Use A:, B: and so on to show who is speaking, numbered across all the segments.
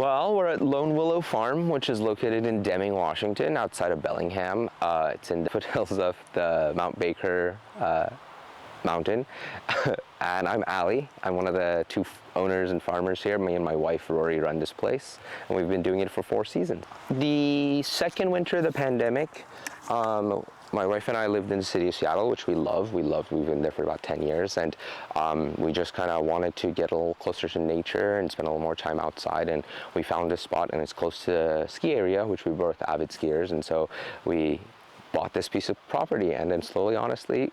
A: Well, we're at Lone Willow Farm, which is located in Deming, Washington, outside of Bellingham. It's in the foothills of the Mount Baker mountain. And I'm Ali. I'm one of the two owners and farmers here. Me and my wife Rory run this place, and we've been doing it for 4 seasons. The second winter of the pandemic, my wife and I lived in the city of Seattle, which we love. We've been there for about 10 years, and we just kind of wanted to get a little closer to nature and spend a little more time outside, and we found this spot, and it's close to the ski area, which we both avid skiers, and so we bought this piece of property. And then slowly, honestly,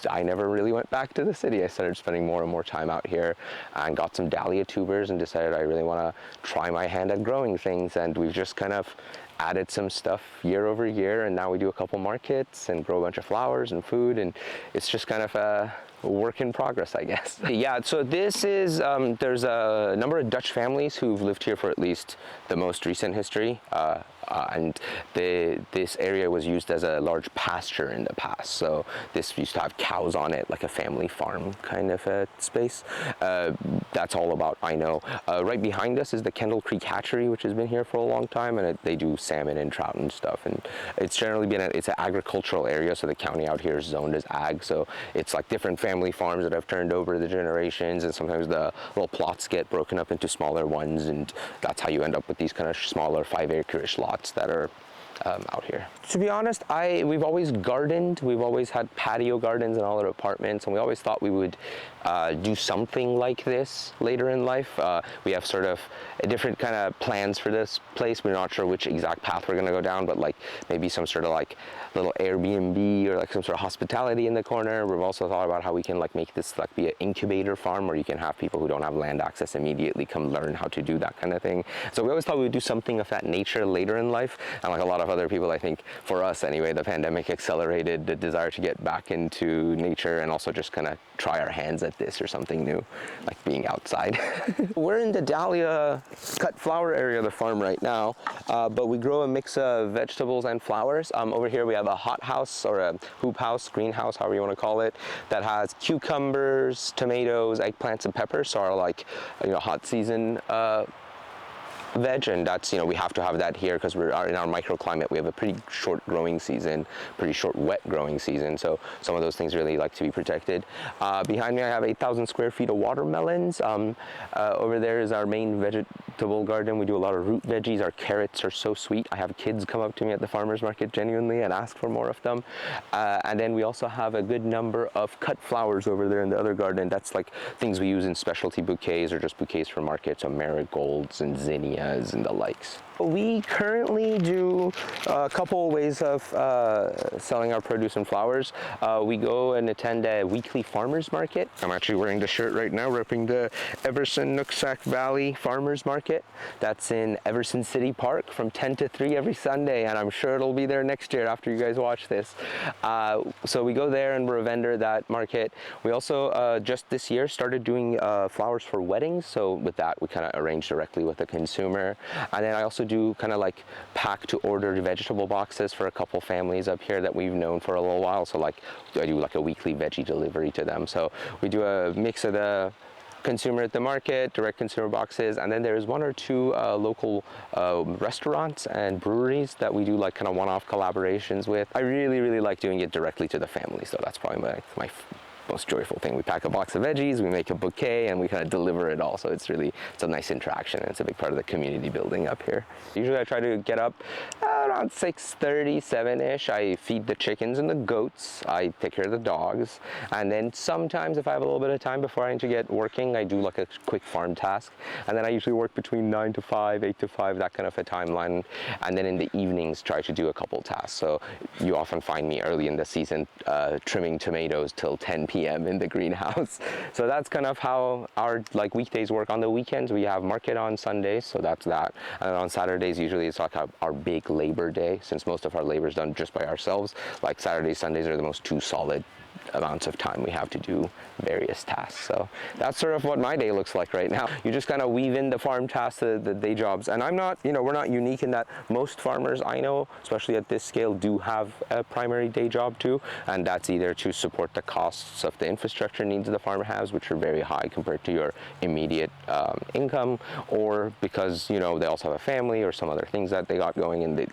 A: I never really went back to the city. I started spending more and more time out here and got some dahlia tubers and decided I really want to try my hand at growing things, and we've just kind of added some stuff year over year, and now we do a couple markets and grow a bunch of flowers and food, and it's just kind of a work in progress, I guess. Yeah, so this is, there's a number of Dutch families who've lived here for at least the most recent history, and this area was used as a large pasture in the past. So this used to have cows on it, like a family farm kind of a space. That's all about I know. Right behind us is the Kendall Creek Hatchery, which has been here for a long time, and they do salmon and trout and stuff. And it's generally been it's an agricultural area, so the county out here is zoned as ag. So it's like different family farms that have turned over the generations, and sometimes the little plots get broken up into smaller ones, and that's how you end up with these kind of smaller 5-acre-ish lots that are out here. To be honest, we've always gardened. We've always had patio gardens in all our apartments, and we always thought we would do something like this later in life. We have sort of a different kind of plans for this place. We're not sure which exact path we're going to go down, but like maybe some sort of like little Airbnb or like some sort of hospitality in the corner. We've also thought about how we can like make this like be an incubator farm where you can have people who don't have land access immediately come learn how to do that kind of thing. So we always thought we would do something of that nature later in life, and like a lot of other people, I think for us anyway, the pandemic accelerated the desire to get back into nature and also just kind of try our hands at this or something new, like being outside. We're in the dahlia cut flower area of the farm right now, but we grow a mix of vegetables and flowers. Over here we have a hot house or a hoop house, greenhouse, however you want to call it, that has cucumbers, tomatoes, eggplants, and peppers. So our like, hot season veg, and that's, we have to have that here because we're in our microclimate. We have a pretty short growing season, pretty short wet growing season, so some of those things really like to be protected. Behind me I have 8,000 square feet of watermelons. Over there is our main vegetable garden. We do a lot of root veggies. Our carrots are so sweet. I have kids come up to me at the farmers market genuinely and ask for more of them. And then we also have a good number of cut flowers over there in the other garden. That's like things we use in specialty bouquets or just bouquets for markets, so marigolds and zinnias and the likes. We currently do a couple ways of selling our produce and flowers. We go and attend a weekly farmers market. I'm actually wearing the shirt right now, repping the Everson Nooksack Valley Farmers Market. That's in Everson City Park from 10 to 3 every Sunday, and I'm sure it'll be there next year after you guys watch this. So we go there, and we're a vendor at that market. We also just this year started doing flowers for weddings. So with that, we kind of arrange directly with the consumer. And then I also do kind of like pack to order vegetable boxes for a couple families up here that we've known for a little while. So like I do like a weekly veggie delivery to them. So we do a mix of the consumer at the market, direct consumer boxes, and then there's 1 or 2 local restaurants and breweries that we do like kind of one-off collaborations with. I really like doing it directly to the family, so that's probably my most joyful thing. We pack a box of veggies, we make a bouquet, and we kind of deliver it all. So it's a nice interaction, and it's a big part of the community building up here. Usually I try to get up around 6:30, 7-ish. I feed the chickens and the goats. I take care of the dogs. And then sometimes if I have a little bit of time before I need to get working, I do like a quick farm task. And then I usually work between 9 to 5, 8 to 5, that kind of a timeline. And then in the evenings, try to do a couple tasks. So you often find me early in the season trimming tomatoes till 10 p.m. in the greenhouse. So that's kind of how our like weekdays work. On the weekends we have market on Sundays, so that's that. And on Saturdays usually it's like our big labor day, since most of our labor is done just by ourselves. Like Saturdays, Sundays are the most 2 solid amounts of time we have to do various tasks. So that's sort of what my day looks like right now. You just kind of weave in the farm tasks, the day jobs. And I'm not, we're not unique in that most farmers I know, especially at this scale, do have a primary day job too. And that's either to support the costs of the infrastructure needs the farmer has, which are very high compared to your immediate income, or because, they also have a family or some other things that they got going, and it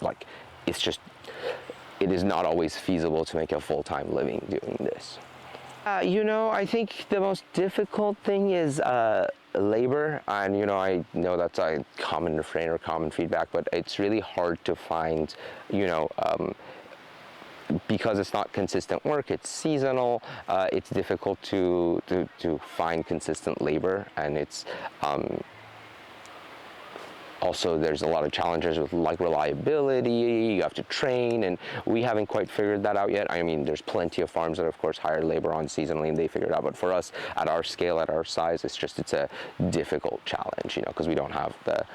A: is not always feasible to make a full-time living doing this. I think the most difficult thing is labor, and I know that's a common refrain or common feedback, but it's really hard to find, because it's not consistent work, it's seasonal, it's difficult to find consistent labor, and it's also, there's a lot of challenges with reliability. You have to train, and we haven't quite figured that out yet. I mean, there's plenty of farms that, of course, hire labor on seasonally, and they figure it out. But for us, at our scale, at our size, it's a difficult challenge, because we don't have the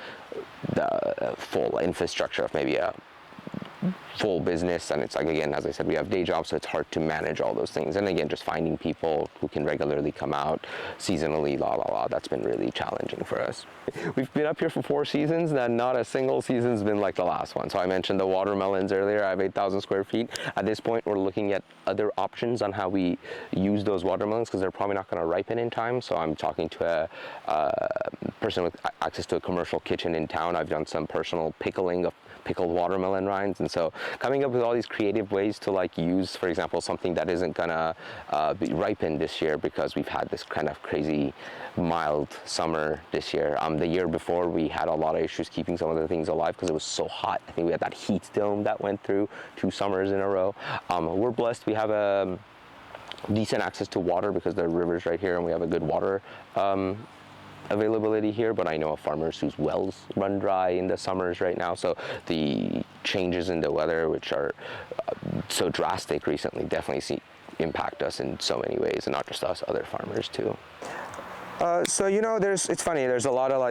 A: full infrastructure of maybe a full business, and it's like, again, as I said, we have day jobs, so it's hard to manage all those things. And again, just finding people who can regularly come out seasonally, that's been really challenging for us. We've been up here for 4 seasons, and not a single season's been like the last one. So I mentioned the watermelons earlier. I have 8,000 square feet. At this point, we're looking at other options on how we use those watermelons, because they're probably not going to ripen in time. So I'm talking to a person with access to a commercial kitchen in town. I've done some personal pickling of pickled watermelon rinds, and so coming up with all these creative ways to use, for example, something that isn't gonna be ripened this year, because we've had this kind of crazy mild summer this year. The year before, we had a lot of issues keeping some of the things alive because it was so hot. I think we had that heat dome that went through 2 summers in a row. We're blessed. We have decent access to water because there are rivers right here, and we have a good water availability here, but I know of farmers whose wells run dry in the summers right now. So the changes in the weather, which are so drastic recently, definitely impact us in so many ways, and not just us, other farmers too. So it's funny, there's a lot of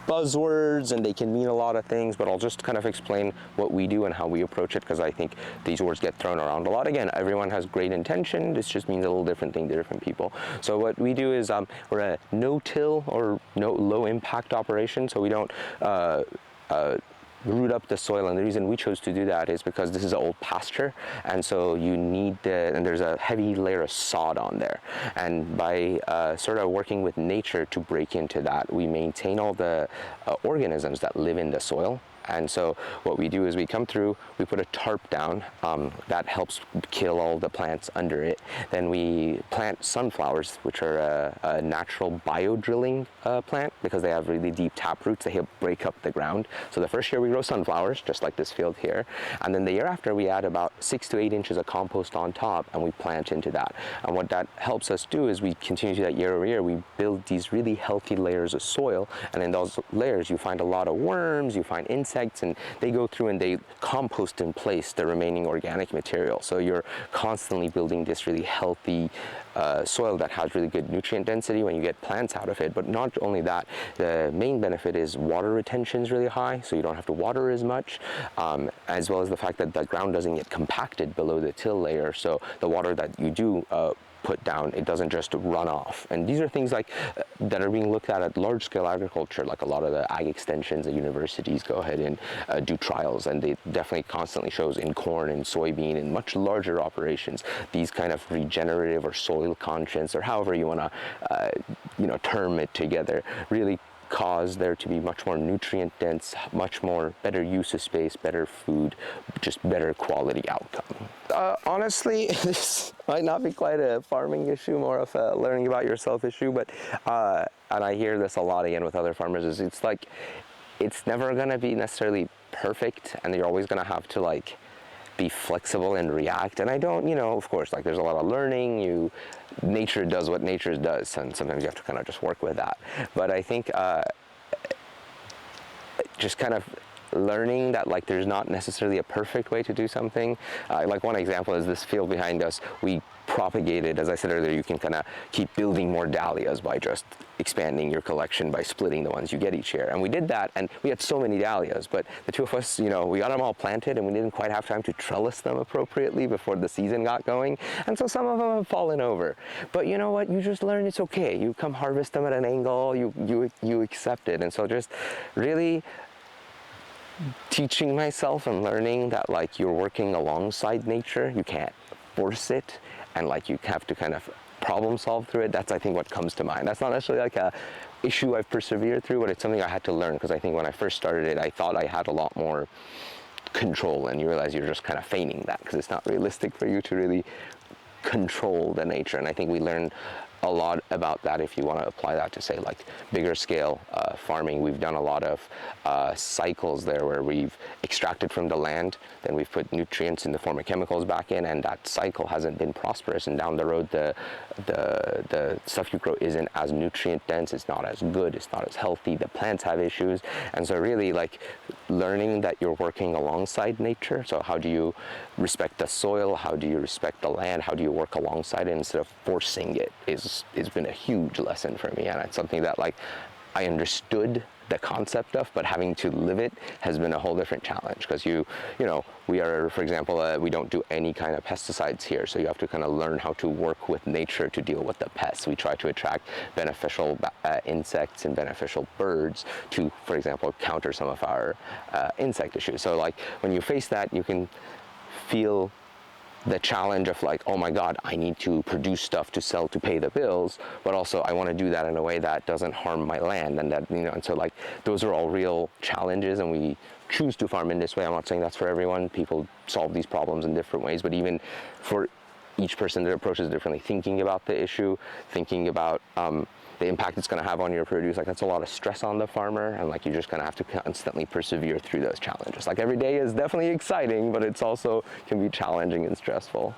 A: buzzwords, and they can mean a lot of things, but I'll just kind of explain what we do and how we approach it, because I think these words get thrown around a lot. Again, everyone has great intention. This just means a little different thing to different people. So what we do is we're a no-till or low impact operation, so we don't root up the soil, and the reason we chose to do that is because this is an old pasture, and so you need and there's a heavy layer of sod on there, and by sort of working with nature to break into that, we maintain all the organisms that live in the soil. And so what we do is we come through, we put a tarp down that helps kill all the plants under it. Then we plant sunflowers, which are a natural bio-drilling plant, because they have really deep tap roots. They help break up the ground. So the first year we grow sunflowers, just like this field here. And then the year after, we add about 6 to 8 inches of compost on top, and we plant into that. And what that helps us do is we continue to do that year over year. We build these really healthy layers of soil, and in those layers you find a lot of worms, you find insects, and they go through and they compost in place the remaining organic material. So you're constantly building this really healthy soil that has really good nutrient density when you get plants out of it. But not only that, the main benefit is water retention is really high, so you don't have to water as much, as well as the fact that the ground doesn't get compacted below the till layer, so the water that you do put down, it doesn't just run off. And these are things that are being looked at large-scale agriculture, like a lot of the ag extensions at universities go ahead and do trials, and they definitely constantly shows in corn and soybean and much larger operations, these kind of regenerative or soil conscious, or however you want to term it together, really cause there to be much more nutrient dense, much more better use of space, better food, just better quality outcome. Honestly, this might not be quite a farming issue, more of a learning about yourself issue, but and I hear this a lot again with other farmers, is it's like it's never gonna be necessarily perfect, and you're always gonna have to be flexible and react. And I don't, of course, there's a lot of learning. Nature does what nature does, and sometimes you have to kind of just work with that. But I think just kind of learning that like there's not necessarily a perfect way to do something. Like one example is this field behind us. We propagated, as I said earlier, you can kind of keep building more dahlias by just expanding your collection by splitting the ones you get each year. And we did that, and we had so many dahlias, but the two of us, you know, we got them all planted and we didn't quite have time to trellis them appropriately before the season got going. And so some of them have fallen over. But you know what? You just learn it's okay. You come harvest them at an angle, you accept it. And so just really teaching myself and learning that like you're working alongside nature, you can't force it, and like you have to kind of problem solve through it. That's I think what comes to mind. That's not necessarily like a issue I've persevered through, but it's something I had to learn, because I think when I first started it, I thought I had a lot more control, and you realize you're just kind of feigning that because it's not realistic for you to really control the nature. And I think we learned a lot about that if you want to apply that to say like bigger scale farming. We've done a lot of cycles there where we've extracted from the land, then we've put nutrients in the form of chemicals back in, and that cycle hasn't been prosperous, and down the road the stuff you grow isn't as nutrient dense, it's not as good, it's not as healthy, the plants have issues. And so really like learning that you're working alongside nature. So how do you respect the soil, how do you respect the land, how do you work alongside it instead of forcing it, has been a huge lesson for me. And it's something that like I understood the concept of, but having to live it has been a whole different challenge, because you know, we are, for example, we don't do any kind of pesticides here, so you have to kind of learn how to work with nature to deal with the pests. We try to attract beneficial insects and beneficial birds to, for example, counter some of our insect issues. So like when you face that, you can feel the challenge of like, oh my God, I need to produce stuff to sell to pay the bills, but also I want to do that in a way that doesn't harm my land, and that, you know, and so like those are all real challenges, and we choose to farm in this way. I'm not saying that's for everyone. People solve these problems in different ways, but even for each person that approaches differently, thinking about the issue, thinking about the impact it's going to have on your produce, like that's a lot of stress on the farmer, and like you just kind of have to constantly persevere through those challenges. Like every day is definitely exciting, but it's also can be challenging and stressful.